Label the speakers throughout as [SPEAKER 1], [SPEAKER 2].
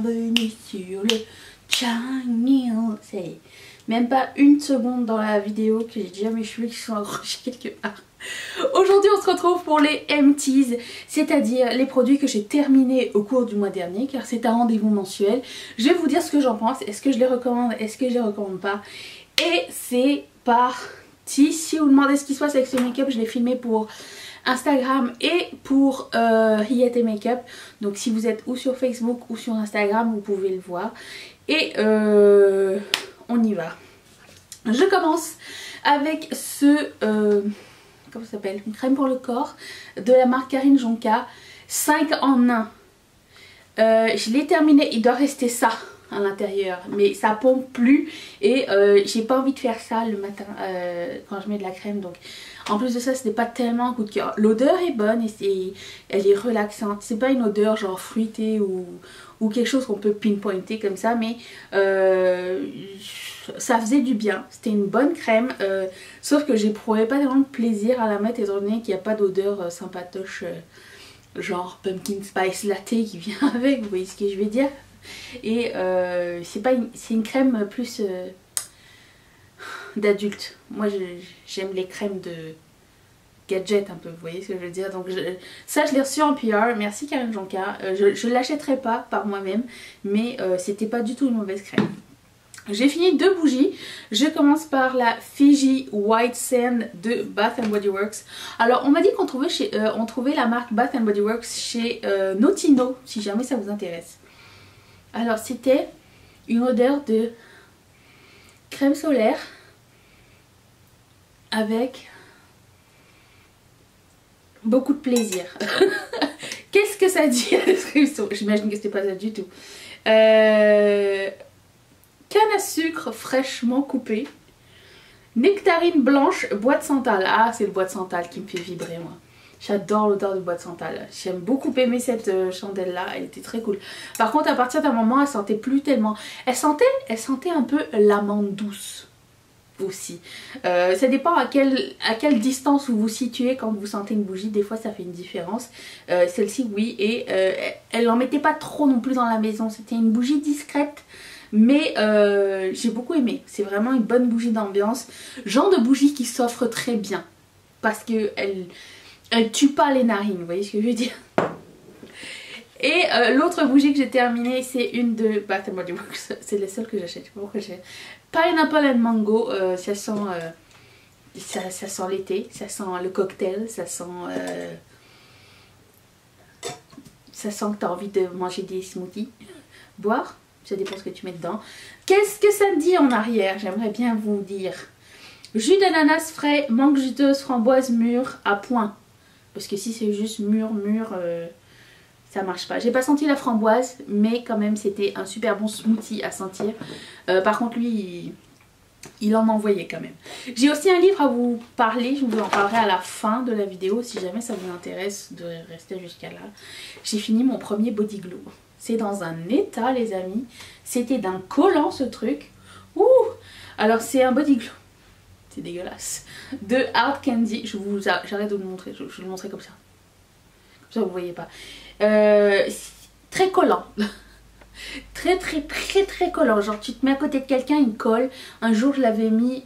[SPEAKER 1] bienvenue sur le channel. Ça y est, même pas une seconde dans la vidéo que j'ai déjà mes cheveux qui sont accrochés quelque part. Aujourd'hui on se retrouve pour les empties, c'est-à-dire les produits que j'ai terminés au cours du mois dernier, car c'est un rendez-vous mensuel. Je vais vous dire ce que j'en pense, est-ce que je les recommande, est-ce que je les recommande pas. Et c'est parti. Si vous demandez ce qui se passe avec ce make-up, je l'ai filmé pour Instagram et pour Yet Makeup. Donc si vous êtes ou sur Facebook ou sur Instagram, vous pouvez le voir. Et on y va. Je commence avec ce... comment ça s'appelle, une crème pour le corps de la marque Karine Jonka, 5 en 1. Je l'ai terminé, il doit rester ça à l'intérieur, mais ça pompe plus et j'ai pas envie de faire ça le matin quand je mets de la crème. Donc en plus de ça, ce n'est pas tellement un coup de cœur. L'odeur est bonne et elle est relaxante. C'est pas une odeur genre fruitée ou quelque chose qu'on peut pinpointer comme ça, mais ça faisait du bien. C'était une bonne crème, sauf que j'éprouvais pas tellement de plaisir à la mettre étant donné qu'il n'y a pas d'odeur sympatoche genre pumpkin spice latte qui vient avec, vous voyez ce que je vais dire. Et c'est une crème plus d'adulte. Moi j'aime les crèmes de gadget un peu, vous voyez ce que je veux dire. Donc ça je l'ai reçu en PR, merci Karine Jonka. Je l'achèterai pas par moi-même, mais c'était pas du tout une mauvaise crème. J'ai fini 2 bougies. Je commence par la Fiji White Sand de Bath & Body Works. Alors on m'a dit qu'on trouvait la marque Bath & Body Works chez Notino, si jamais ça vous intéresse. Alors c'était une odeur de crème solaire avec beaucoup de plaisir. Qu'est-ce que ça dit la description? J'imagine que c'était pas ça du tout. Canne à sucre fraîchement coupée, nectarine blanche, bois de santal. Ah, c'est le bois de santal qui me fait vibrer moi. J'adore l'odeur du bois de santal. J'aime beaucoup aimer cette chandelle là, elle était très cool. Par contre à partir d'un moment elle sentait plus tellement. Elle sentait un peu l'amande douce aussi. Ça dépend à quelle distance vous vous situez quand vous sentez une bougie. Des fois ça fait une différence. Celle-ci oui, et elle en mettait pas trop non plus dans la maison. C'était une bougie discrète. Mais j'ai beaucoup aimé. C'est vraiment une bonne bougie d'ambiance. Genre de bougie qui s'offre très bien. Parce que elle tue pas les narines, vous voyez ce que je veux dire. Et l'autre bougie que j'ai terminée, c'est une de Bath & Body Works. C'est la seule que j'achète, je sais pas pourquoi j'ai. Pineapple and Mango, ça sent l'été, ça sent le cocktail, ça sent que tu as envie de manger des smoothies, boire, ça dépend ce que tu mets dedans. Qu'est-ce que ça dit en arrière? J'aimerais bien vous dire. Jus d'ananas frais, mangue juteuse, framboise mûre à point. Parce que si c'est juste mûr, ça marche pas. J'ai pas senti la framboise, mais quand même c'était un super bon smoothie à sentir. Par contre lui, il en envoyait quand même. J'ai aussi un livre à vous parler, je vous en parlerai à la fin de la vidéo si jamais ça vous intéresse de rester jusqu'à là. J'ai fini mon premier Body Glow. C'est dans un état les amis, c'était d'un collant ce truc. Ouh. Alors c'est un Body Glow. C'est dégueulasse. De Hard Candy. J'arrête de vous le montrer. Je vais le montrer comme ça. Comme ça vous voyez pas. Très collant. très collant. Genre tu te mets à côté de quelqu'un, il colle. Un jour je l'avais mis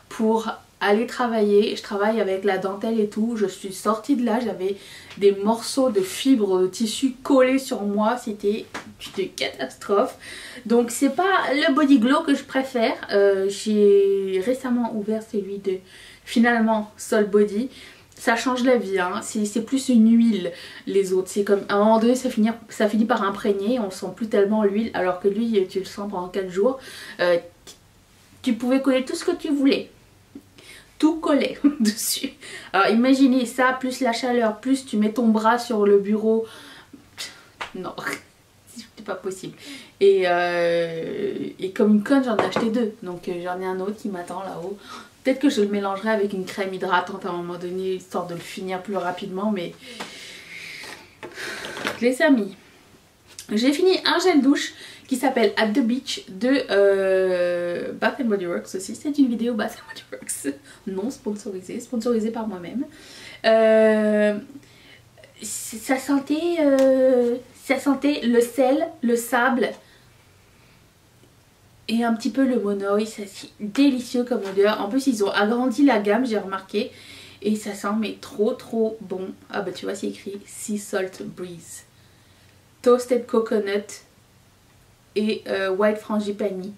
[SPEAKER 1] pour aller travailler. Je travaille avec la dentelle et tout. Je suis sortie de là. J'avais des morceaux de fibres de tissu collés sur moi. C'était une catastrophe. Donc c'est pas le Body Glow que je préfère. J'ai récemment ouvert celui de finalement Sol Body. Ça change la vie, hein. C'est plus une huile les autres. C'est comme à un moment donné ça finit par imprégner. On sent plus tellement l'huile alors que lui tu le sens pendant 4 jours. Tu pouvais coller tout ce que tu voulais. Tout collé dessus. Alors imaginez ça, plus la chaleur, plus tu mets ton bras sur le bureau. Non, c'était pas possible. Et comme une conne, j'en ai acheté 2. Donc j'en ai un autre qui m'attend là-haut. Peut-être que je le mélangerai avec une crème hydratante à un moment donné, histoire de le finir plus rapidement. Mais les amis, j'ai fini un gel douche qui s'appelle At the Beach de Bath & Body Works aussi. C'est une vidéo Bath & Body Works non sponsorisée, sponsorisée par moi-même. Ça sentait Ça sentait le sel, le sable et un petit peu le monoï. C'est délicieux comme odeur. En plus ils ont agrandi la gamme, j'ai remarqué. Et ça sent mais trop bon. Ah bah tu vois c'est écrit Sea Salt Breeze. Toasted Coconut et White Frangipani.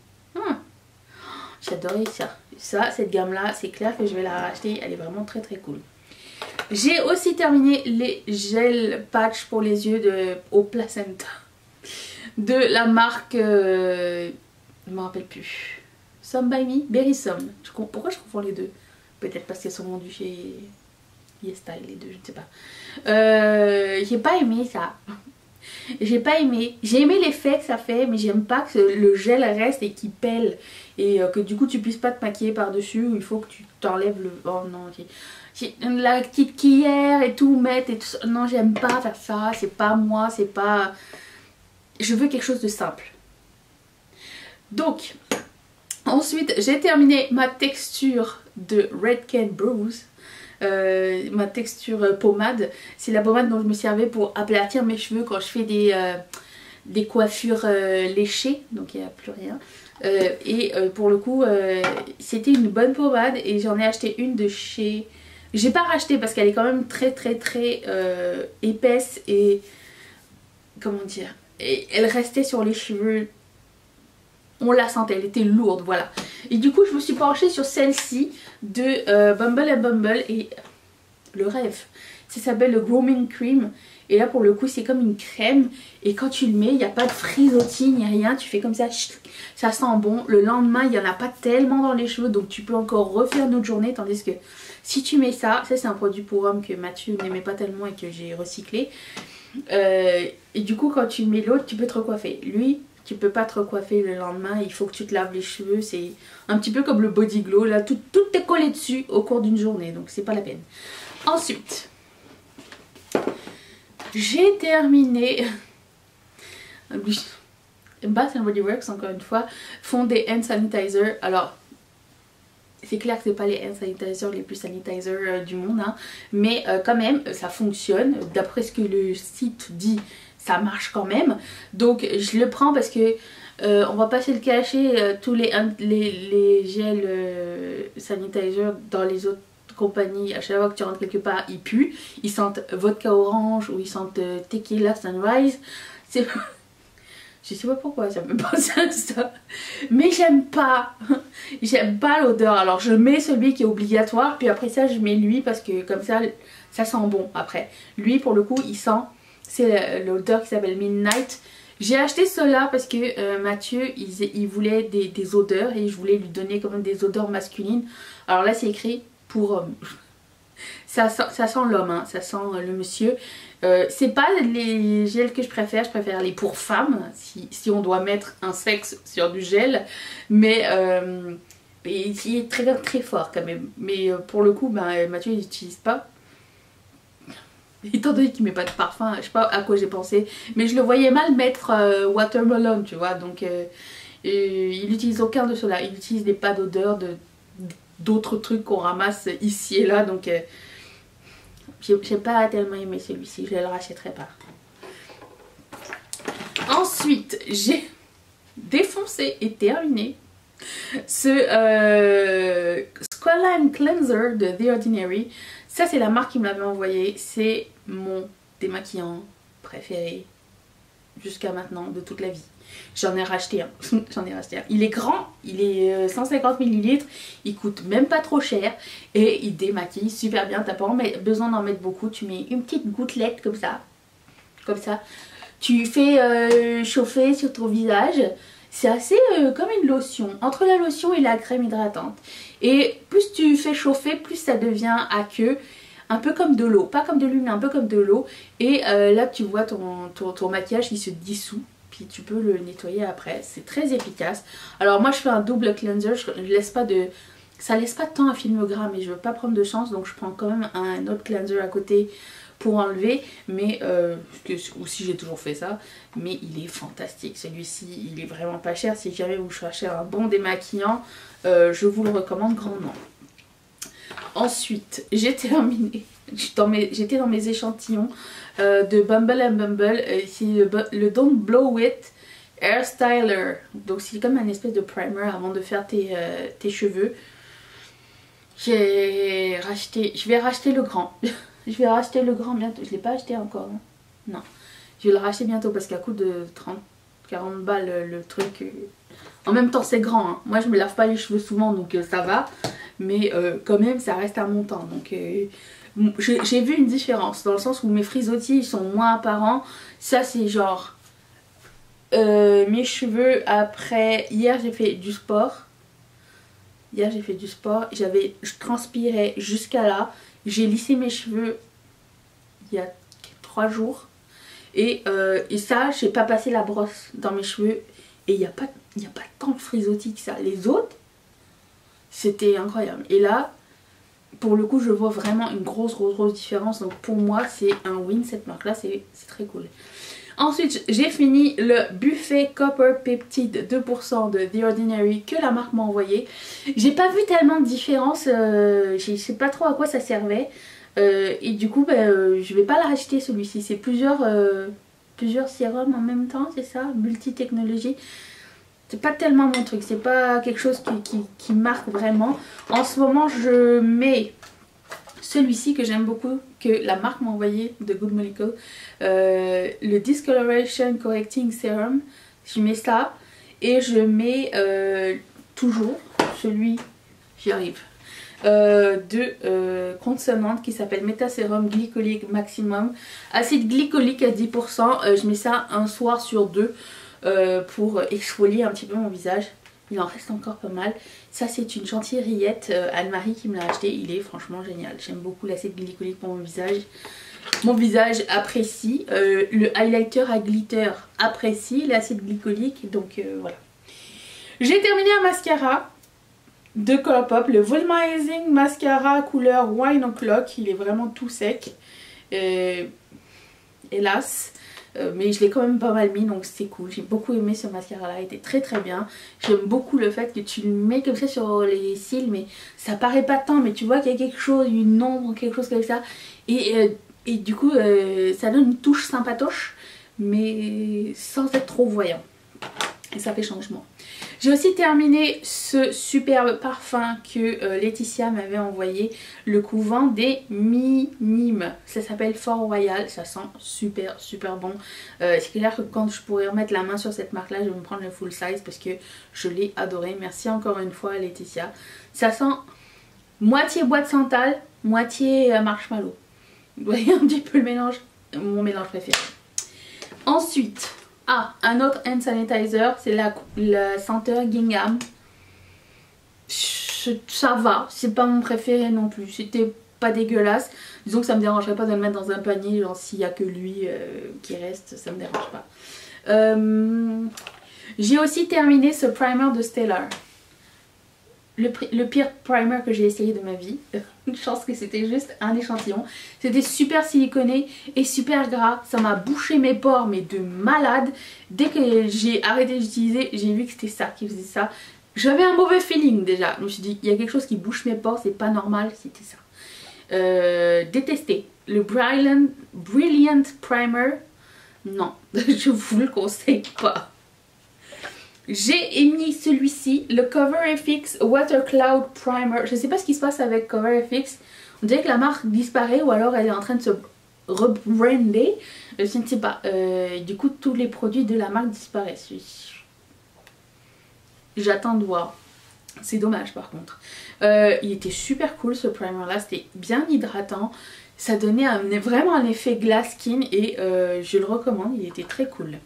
[SPEAKER 1] J'adorais ça. Cette gamme là, c'est clair que je vais la racheter. Elle est vraiment très cool. J'ai aussi terminé les gels patch pour les yeux de au placenta. De la marque... je ne me rappelle plus. Some by Me, Berry Some. Pourquoi je confonds les deux? Peut-être parce qu'elles sont vendues chez YesStyle les deux, je ne sais pas. J'ai pas aimé ça. J'ai pas aimé. J'ai aimé l'effet que ça fait, mais j'aime pas que le gel reste et qu'il pèle. Et que du coup tu puisses pas te maquiller par dessus, ou il faut que tu t'enlèves le... Oh non, j'ai la petite cuillère et tout mettre et tout ça. Non, j'aime pas faire ça, c'est pas moi, c'est pas... Je veux quelque chose de simple. Donc, ensuite j'ai terminé ma texture de Red Can Bruise. Ma texture pommade, c'est la pommade dont je me servais pour aplatir mes cheveux quand je fais des coiffures léchées, donc il n'y a plus rien. Pour le coup c'était une bonne pommade et j'en ai acheté une de chez... J'ai pas racheté parce qu'elle est quand même très épaisse et... Comment dire, et elle restait sur les cheveux. On la sentait, elle était lourde, voilà. Et du coup je me suis penchée sur celle-ci de Bumble & Bumble et le rêve. Ça s'appelle le Grooming Cream. Et là pour le coup c'est comme une crème. Et quand tu le mets, il n'y a pas de frisottis, ni rien. Tu fais comme ça, ça sent bon. Le lendemain il n'y en a pas tellement dans les cheveux. Donc tu peux encore refaire une autre journée. Tandis que si tu mets ça c'est un produit pour homme que Mathieu n'aimait pas tellement et que j'ai recyclé. Et du coup quand tu mets l'autre tu peux te recoiffer. Lui... Tu peux pas te recoiffer le lendemain, il faut que tu te laves les cheveux, c'est un petit peu comme le body glow, là tout est collé dessus au cours d'une journée, donc c'est pas la peine. Ensuite, j'ai terminé, Bath & Body Works encore une fois, font des hand sanitizer. Alors c'est clair que c'est pas les hand sanitizer les plus sanitizer du monde, hein, mais quand même ça fonctionne, d'après ce que le site dit. Ça marche quand même, donc je le prends parce que on va pas se le cacher, tous les gels sanitizer dans les autres compagnies, à chaque fois que tu rentres quelque part ils puent, ils sentent vodka orange ou ils sentent tequila sunrise. Je sais pas pourquoi ça me pense à ça, mais j'aime pas l'odeur. Alors je mets celui qui est obligatoire, puis après ça je mets lui parce que comme ça sent bon après. Lui pour le coup il sent... C'est l'odeur qui s'appelle Midnight. J'ai acheté cela parce que Mathieu il voulait des odeurs et je voulais lui donner quand même des odeurs masculines. Alors là c'est écrit pour homme. Ça sent l'homme, hein, ça sent le monsieur. C'est pas les gels que je préfère les pour femmes si on doit mettre un sexe sur du gel. Mais il est très fort quand même. Mais pour le coup Mathieu il n'utilise pas. Étant donné qu'il met pas de parfum, je sais pas à quoi j'ai pensé, mais je le voyais mal mettre watermelon, tu vois, donc il n'utilise aucun de cela, il utilise des pas d'odeur d'autres trucs qu'on ramasse ici et là, donc j'ai pas tellement aimé celui-ci, je le rachèterai pas. Ensuite, j'ai défoncé et terminé ce Squalane Cleanser de The Ordinary. Ça c'est la marque qui me l'avait envoyé, c'est mon démaquillant préféré jusqu'à maintenant de toute la vie. J'en ai racheté un, Il est grand, il est 150 ml, il coûte même pas trop cher et il démaquille super bien. T'as pas besoin d'en mettre beaucoup, tu mets une petite gouttelette comme ça. Tu fais chauffer sur ton visage. C'est assez comme une lotion, entre la lotion et la crème hydratante. Et plus tu fais chauffer, plus ça devient aqueux, un peu comme de l'eau. Pas comme de l'huile, mais un peu comme de l'eau. Et là tu vois ton maquillage il se dissout, puis tu peux le nettoyer après. C'est très efficace. Alors moi je fais un double cleanser, ça laisse pas de temps à filmer au gras, mais je veux pas prendre de chance, donc je prends quand même un autre cleanser à côté pour enlever, mais aussi j'ai toujours fait ça, mais il est fantastique celui-ci, il est vraiment pas cher. Si jamais vous cherchez un bon démaquillant, je vous le recommande grandement. Ensuite, j'ai terminé. J'étais dans mes échantillons de Bumble and Bumble. C'est le Don't Blow It Hair Styler. Donc c'est comme un espèce de primer avant de faire tes cheveux. Je vais racheter le grand. Je vais racheter le grand bientôt. Je ne l'ai pas acheté encore. Non. Je vais le racheter bientôt parce qu'à coût de 30-40 balles le truc. En même temps c'est grand. Hein. Moi je me lave pas les cheveux souvent donc ça va. Mais quand même ça reste un montant. Donc j'ai vu une différence dans le sens où mes frisottis ils sont moins apparents. Ça c'est genre mes cheveux après. Hier j'ai fait du sport. Je transpirais jusqu'à là. J'ai lissé mes cheveux il y a 3 jours. Et ça, j'ai pas passé la brosse dans mes cheveux. Et il n'y a pas tant de frisottis que ça. Les autres, c'était incroyable. Et là, pour le coup, je vois vraiment une grosse différence. Donc pour moi, c'est un win cette marque-là. C'est très cool. Ensuite, j'ai fini le Buffet Copper Peptide 2% de The Ordinary que la marque m'a envoyé. J'ai pas vu tellement de différence, je sais pas trop à quoi ça servait. Et du coup, je vais pas la racheter celui-ci. C'est plusieurs sérums en même temps, c'est ça, multi-technologie. C'est pas tellement mon truc, c'est pas quelque chose qui marque vraiment. En ce moment, je mets celui-ci que j'aime beaucoup, que la marque m'a envoyé de Good Molecule, le Discoloration Correcting Serum. Je mets ça et je mets toujours celui, j'y arrive, de Consonante qui s'appelle Metasérum Glycolique Maximum. Acide glycolique à 10%. Je mets ça un soir sur 2 pour exfolier un petit peu mon visage. Il en reste encore pas mal. Ça c'est une gentille rillette Anne-Marie qui me l'a acheté. Il est franchement génial. J'aime beaucoup l'acide glycolique pour mon visage. Mon visage apprécie. Le highlighter à glitter apprécie l'acide glycolique. Donc voilà. J'ai terminé un mascara de Colourpop. Le Volumizing Mascara couleur Wine O'Clock. Il est vraiment tout sec. Hélas. Mais je l'ai quand même pas mal mis donc c'est cool. J'ai beaucoup aimé ce mascara là, il était très bien. J'aime beaucoup le fait que tu le mets comme ça sur les cils mais ça paraît pas tant, mais tu vois qu'il y a quelque chose, une ombre, quelque chose comme ça. Et du coup ça donne une touche sympatoche mais sans être trop voyant. Et ça fait changement. J'ai aussi terminé ce superbe parfum que Laetitia m'avait envoyé, le couvent des Minimes. Ça s'appelle Fort Royal, ça sent super bon. C'est clair que quand je pourrais remettre la main sur cette marque là, je vais me prendre le full size parce que je l'ai adoré. Merci encore une fois Laetitia. Ça sent moitié bois de santal, moitié marshmallow. Vous voyez un petit peu le mélange, mon mélange préféré. Ensuite... un autre hand sanitizer, c'est la senteur Gingham. Ça va, c'est pas mon préféré non plus. C'était pas dégueulasse. Disons que ça me dérangerait pas de le mettre dans un panier, genre s'il y a que lui qui reste, ça me dérange pas. J'ai aussi terminé ce primer de Stellar. Le pire primer que j'ai essayé de ma vie. Une chance que c'était juste un échantillon. C'était super siliconé et super gras. Ça m'a bouché mes pores mais de malade. Dès que j'ai arrêté d'utiliser, j'ai vu que c'était ça qui faisait ça. J'avais un mauvais feeling déjà. Je me suis dit, il y a quelque chose qui bouche mes pores, c'est pas normal, c'était ça. Détesté. Le Brilliant Primer, non, je vous le conseille pas. J'ai émis celui-ci, le Cover FX Water Cloud Primer. Je ne sais pas ce qui se passe avec Cover FX. On dirait que la marque disparaît ou alors elle est en train de se rebrander. Je ne sais pas. Du coup, tous les produits de la marque disparaissent. J'attends de voir. C'est dommage par contre. Il était super cool ce primer là. C'était bien hydratant. Ça donnait vraiment un effet glass skin et je le recommande. Il était très cool.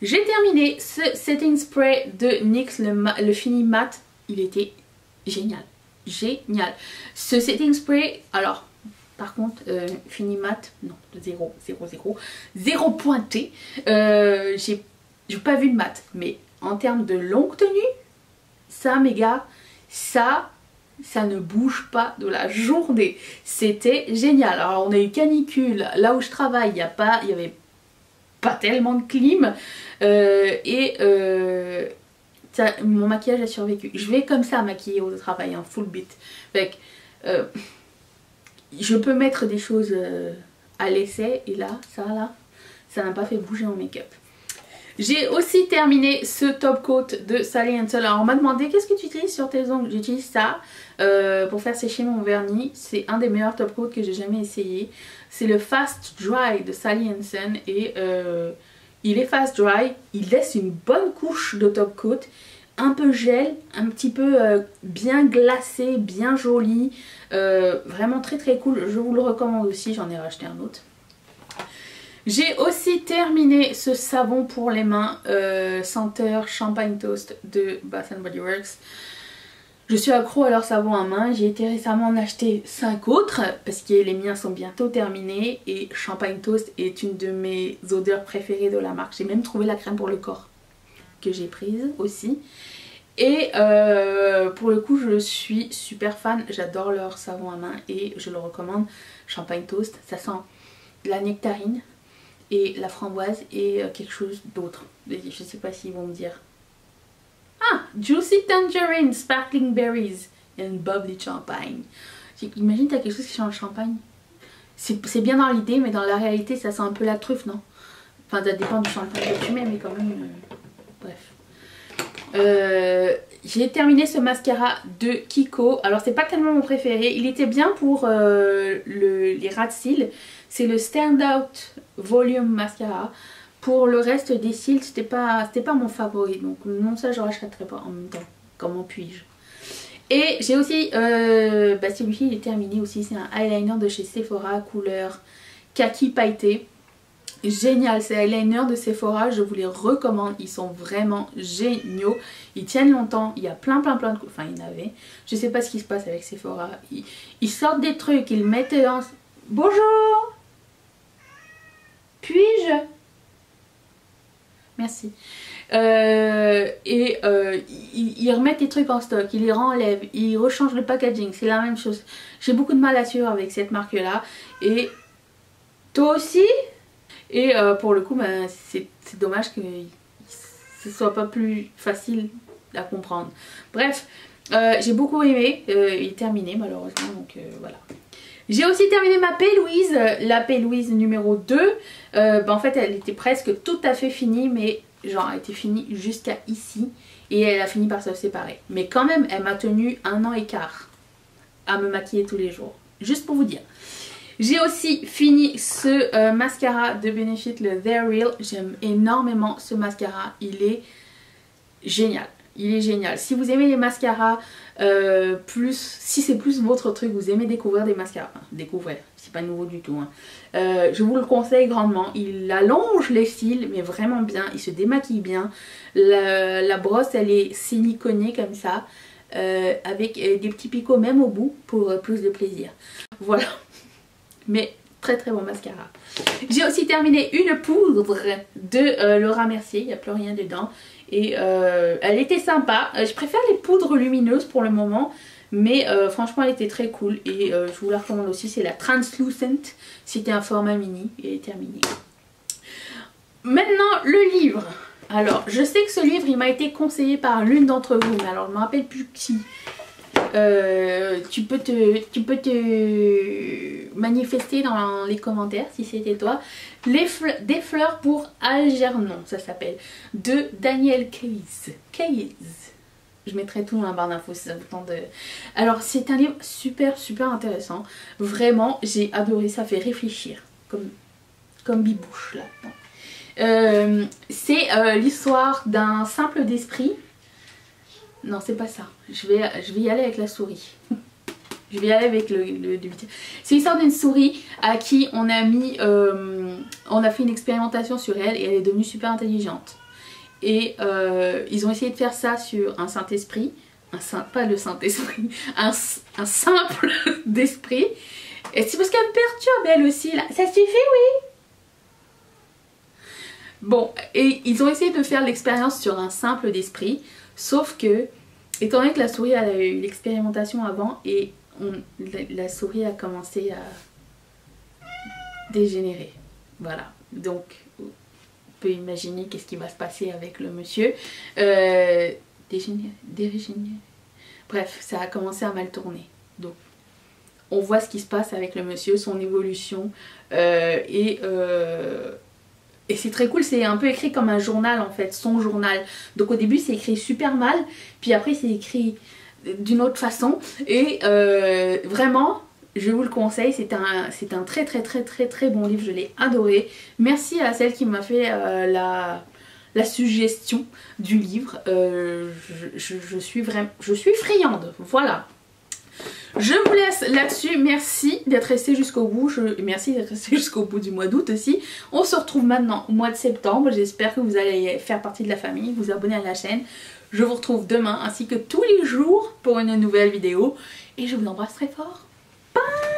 [SPEAKER 1] J'ai terminé ce setting spray de NYX, le fini mat. Il était génial. Génial. Ce setting spray, alors, par contre, fini mat, non, 0 pointé. J'ai pas vu de mat, mais en termes de longue tenue, ça, mes gars, ça ne bouge pas de la journée. C'était génial. Alors, on a eu canicule. Là où je travaille, il y avait pas tellement de clim mon maquillage a survécu. Je vais comme ça maquiller au travail, full bit. Avec Je peux mettre des choses à l'essai et là, ça n'a pas fait bouger mon make-up. J'ai aussi terminé ce top coat de Sally Hansen. Alors on m'a demandé qu'est-ce que tu utilises sur tes ongles. J'utilise ça pour faire sécher mon vernis. C'est un des meilleurs top coats que j'ai jamais essayé. C'est le Fast Dry de Sally Hansen et il est fast dry. Il laisse une bonne couche de top coat. Un peu gel, un petit peu bien glacé, bien joli. Vraiment très très cool. Je vous le recommande aussi. J'en ai racheté un autre. J'ai aussi terminé ce savon pour les mains senteur Champagne Toast de Bath Body Works. Je suis accro à leur savon à main. J'ai été récemment en acheter 5 autres parce que les miens sont bientôt terminés et Champagne Toast est une de mes odeurs préférées de la marque. J'ai même trouvé la crème pour le corps que j'ai prise aussi. Et pour le coup je suis super fan. J'adore leur savon à main et je le recommande. Champagne Toast, ça sent la nectarine et la framboise et quelque chose d'autre. Je sais pas s'ils vont me dire. Ah, Juicy Tangerine, Sparkling Berries and Bubbly Champagne. Imagine t'as quelque chose qui sent le champagne. C'est bien dans l'idée mais dans la réalité ça sent un peu la truffe, non? Enfin ça dépend du champagne que tu mets mais quand même... bref. J'ai terminé ce mascara de Kiko. Alors c'est pas tellement mon préféré. Il était bien pour les ras de cils. C'est le Stand Out Volume Mascara. Pour le reste des cils, c'était pas mon favori. Donc non, ça je rachèterai pas en même temps. Comment puis-je? Et j'ai aussi, celui-ci il est terminé aussi. C'est un eyeliner de chez Sephora couleur kaki pailleté. Génial, ces eyeliners de Sephora, je vous les recommande, ils sont vraiment géniaux, ils tiennent longtemps, il y a plein de couleurs, enfin il y en avait, je sais pas ce qui se passe avec Sephora, ils sortent des trucs, ils mettent en... Bonjour! Puis-je? Merci. Ils remettent des trucs en stock, ils les renlèvent, ils rechangent le packaging, c'est la même chose. J'ai beaucoup de mal à suivre avec cette marque là, et toi aussi? Et pour le coup, c'est dommage que ce soit pas plus facile à comprendre. Bref, j'ai beaucoup aimé. Il est terminé malheureusement, donc voilà. J'ai aussi terminé ma P-Louise, la P-Louise numéro 2. En fait, elle était presque tout à fait finie, mais genre elle était finie jusqu'à ici. Et elle a fini par se séparer. Mais quand même, elle m'a tenu 1 an et quart à me maquiller tous les jours. Juste pour vous dire. J'ai aussi fini ce mascara de Benefit, le They're Real. J'aime énormément ce mascara, il est génial. Il est génial. Si vous aimez les mascaras, si c'est plus votre truc, vous aimez découvrir des mascaras. Enfin, découvrir, c'est pas nouveau du tout. Hein. Je vous le conseille grandement. Il allonge les cils, mais vraiment bien. Il se démaquille bien. La brosse, elle est siliconée comme ça. Avec des petits picots même au bout pour plus de plaisir. Voilà. Mais très très bon mascara. J'ai aussi terminé une poudre de Laura Mercier, il n'y a plus rien dedans. Et elle était sympa. Je préfère les poudres lumineuses pour le moment. Mais franchement elle était très cool. Et je vous la recommande aussi, c'est la Translucent. C'était un format mini et elle est terminée. Maintenant le livre. Alors je sais que ce livre il m'a été conseillé par l'une d'entre vous. Mais alors je ne me rappelle plus qui. Tu peux te manifester dans les commentaires si c'était toi. Des fleurs pour Algernon, ça s'appelle, de Daniel Keyes. Je mettrai tout dans la barre d'infos si ça vous tente de... Alors c'est un livre super intéressant. Vraiment j'ai adoré, ça fait réfléchir. Comme Bibouche là. C'est l'histoire d'un simple d'esprit. Non, c'est pas ça. Je vais y aller avec la souris. Je vais y aller avec le c'est l'histoire d'une souris à qui on a mis... on a fait une expérimentation sur elle et elle est devenue super intelligente. Et ils ont essayé de faire ça sur un Saint-Esprit. Pas le Saint-Esprit. Un simple d'esprit. Et c'est parce qu'elle me perturbe elle aussi là. Ça suffit, oui? Bon, et ils ont essayé de faire l'expérience sur un simple d'esprit. Sauf que, étant donné que la souris elle a eu l'expérimentation avant et la souris a commencé à dégénérer. Voilà. Donc, on peut imaginer qu'est-ce qui va se passer avec le monsieur. Dégénérer. Bref, ça a commencé à mal tourner. Donc, on voit ce qui se passe avec le monsieur, son évolution et c'est très cool, c'est un peu écrit comme un journal en fait, son journal. Donc au début c'est écrit super mal, puis après c'est écrit d'une autre façon et vraiment je vous le conseille, c'est un très très très très très bon livre, je l'ai adoré. Merci à celle qui m'a fait la suggestion du livre, je suis friande, voilà. Je vous laisse là-dessus, merci d'être resté jusqu'au bout, merci d'être resté jusqu'au bout du mois d'août aussi. On se retrouve maintenant au mois de septembre, j'espère que vous allez faire partie de la famille, vous abonner à la chaîne. Je vous retrouve demain ainsi que tous les jours pour une nouvelle vidéo et je vous embrasse très fort. Bye!